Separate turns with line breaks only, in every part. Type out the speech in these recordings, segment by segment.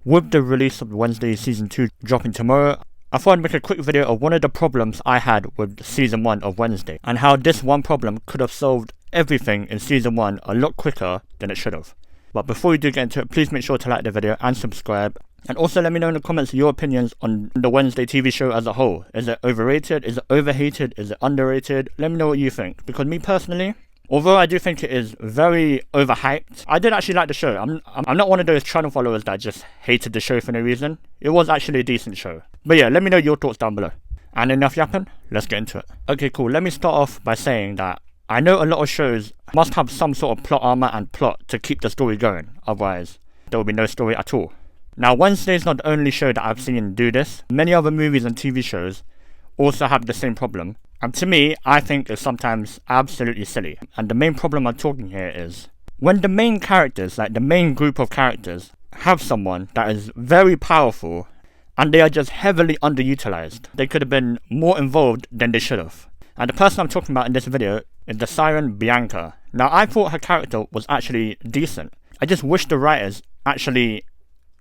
With the release of Wednesday Season 2 dropping tomorrow, I thought I'd make a quick video of one of the problems I had with Season 1 of Wednesday, and how this one problem could have solved everything in Season 1 a lot quicker than it should have. But before we do get into it, please make sure to like the video and subscribe, and also let me know in the comments your opinions on the Wednesday TV show as a whole. Is it overrated? Is it overhated? Is it underrated? Let me know what you think, because me personally, although I do think it is very overhyped, I did actually like the show. I'm not one of those channel followers that just hated the show for no reason. It was actually a decent show. But yeah, let me know your thoughts down below. And enough yapping, let's get into it. Okay, cool. Let me start off by saying that I know a lot of shows must have some sort of plot armor and plot to keep the story going. Otherwise, there will be no story at all. Now, Wednesday is not the only show that I've seen do this. Many other movies and TV shows also have the same problem. And to me, I think it's sometimes absolutely silly. And the main problem I'm talking here is when the main characters, like the main group of characters, have someone that is very powerful and they are just heavily underutilized. They could have been more involved than they should have. And the person I'm talking about in this video is the siren Bianca. Now, I thought her character was actually decent. I just wish the writers actually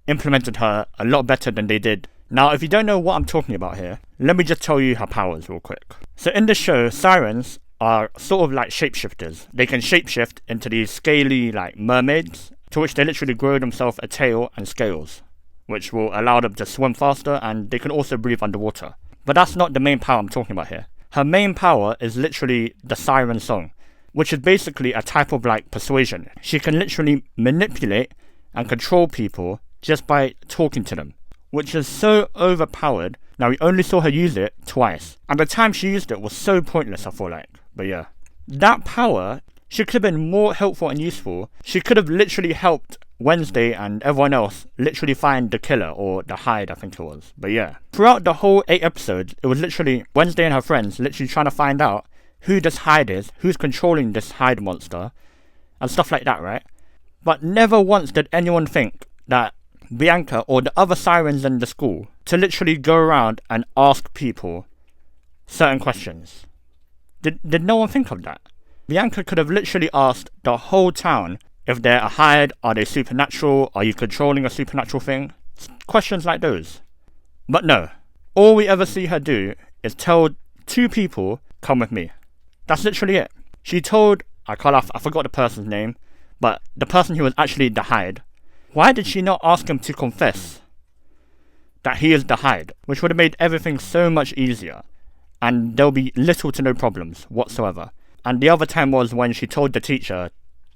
implemented her a lot better than they did. Now, if you don't know what I'm talking about here, let me just tell you her powers real quick. So in this show, sirens are sort of like shapeshifters. They can shapeshift into these scaly like mermaids, to which they literally grow themselves a tail and scales, which will allow them to swim faster, and they can also breathe underwater. But that's not the main power I'm talking about here. Her main power is literally the siren song, which is basically a type of like persuasion. She can literally manipulate and control people just by talking to them, which is so overpowered. Now, we only saw her use it twice, and the time she used it was so pointless, I feel like. But yeah, that power, she could have been more helpful and useful. She could have literally helped Wednesday and everyone else literally find the killer, or the hide, I think it was. But yeah, throughout the whole 8 episodes, it was literally Wednesday and her friends literally trying to find out who this hide is, who's controlling this hide monster, and stuff like that, right? But never once did anyone think that Bianca or the other sirens in the school to literally go around and ask people certain questions. Did no one think of that? Bianca could have literally asked the whole town if they're a hide, are they supernatural, are you controlling a supernatural thing? Questions like those. But no, all we ever see her do is tell 2 people, come with me. That's literally it. She told, I forgot the person's name, but the person who was actually the hide, why did she not ask him to confess that he is the hide, which would have made everything so much easier, and there'll be little to no problems whatsoever. And the other time was when she told the teacher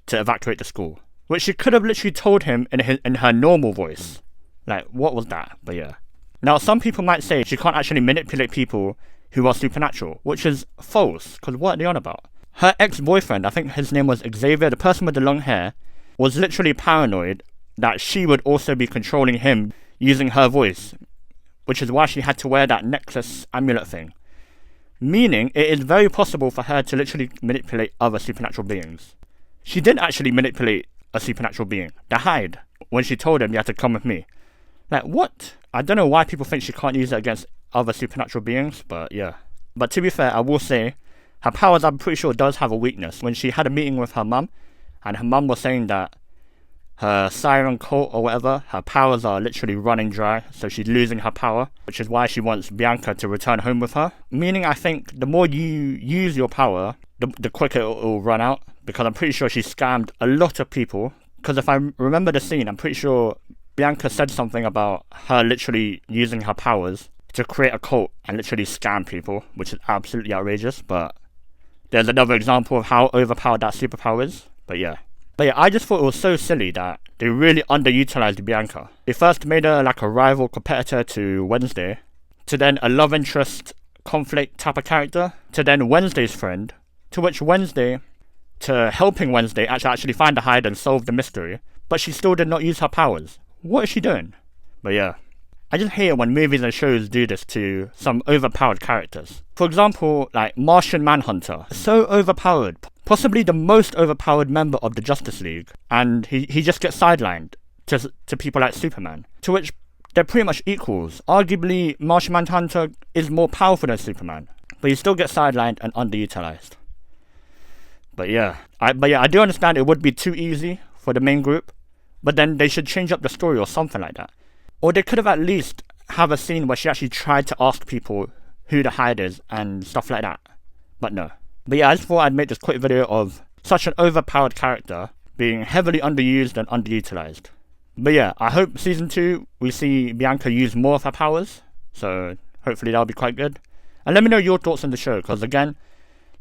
to evacuate the school, which she could have literally told him in her normal voice. Like, what was that? But yeah. Now, some people might say she can't actually manipulate people who are supernatural, which is false, because what are they on about? Her ex-boyfriend, I think his name was Xavier, the person with the long hair, was literally paranoid that she would also be controlling him using her voice, which is why she had to wear that necklace amulet thing. Meaning, it is very possible for her to literally manipulate other supernatural beings. She did actually manipulate a supernatural being, the hide, when she told him you had to come with me. Like, what? I don't know why people think she can't use it against other supernatural beings, but yeah. But to be fair, I will say, her powers, I'm pretty sure, does have a weakness. When she had a meeting with her mum, and her mum was saying that her siren cult or whatever, her powers are literally running dry, so she's losing her power, which is why she wants Bianca to return home with her. Meaning, I think the more you use your power, the quicker it will run out, because I'm pretty sure she scammed a lot of people. Because if I remember the scene, I'm pretty sure Bianca said something about her literally using her powers to create a cult and literally scam people, which is absolutely outrageous. But there's another example of how overpowered that superpower is. But yeah, I just thought it was so silly that they really underutilized Bianca. They first made her like a rival competitor to Wednesday, to then a love interest conflict type of character, to then Wednesday's friend, to which Wednesday, to helping Wednesday actually find the hide and solve the mystery, but she still did not use her powers. What is she doing? But yeah, I just hate it when movies and shows do this to some overpowered characters. For example, like Martian Manhunter, so overpowered, possibly the most overpowered member of the Justice League, and he just gets sidelined to people like Superman, to which they're pretty much equals. Arguably, Martian Manhunter is more powerful than Superman, but he still gets sidelined and underutilized. But yeah, I do understand it would be too easy for the main group, but then they should change up the story or something like that. Or they could have at least have a scene where she actually tried to ask people who the Hyde is and stuff like that. But no. But yeah, I just thought I'd make this quick video of such an overpowered character being heavily underused and underutilized. But yeah, I hope season 2 we see Bianca use more of her powers. So hopefully that'll be quite good. And let me know your thoughts on the show, because again,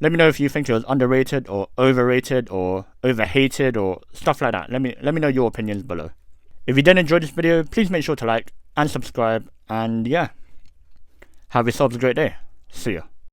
let me know if you think it was underrated or overrated or overhated or stuff like that. Let me know your opinions below. If you did enjoy this video, please make sure to like and subscribe. And yeah, have yourselves a great day. See ya.